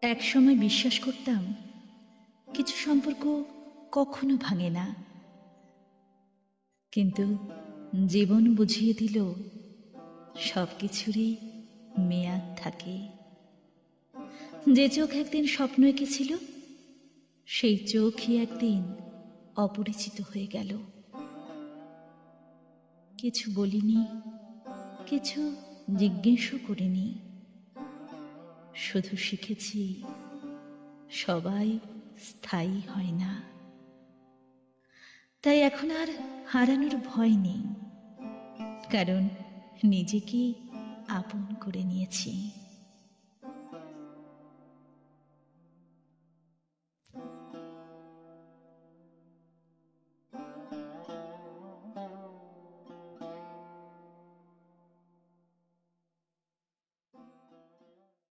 একসময় বিশ্বাস করতাম কিছু সম্পর্ক কখনো ভাঙে না, কিন্তু জীবন বুঝিয়ে দিল সব কিছুরই মেয়াদ থাকে। যে চোখ একদিন স্বপ্ন এঁকেছিল, সেই চোখই একদিন অপরিচিত হয়ে গেল। কিছু বলিনি, কিছু জিজ্ঞেসও করিনি, শুধু শিখেছি সবাই স্থায়ী হয় না। তাই এখন আর হারানোর ভয় নেই, কারণ নিজেকে আপন করে নিয়েছি।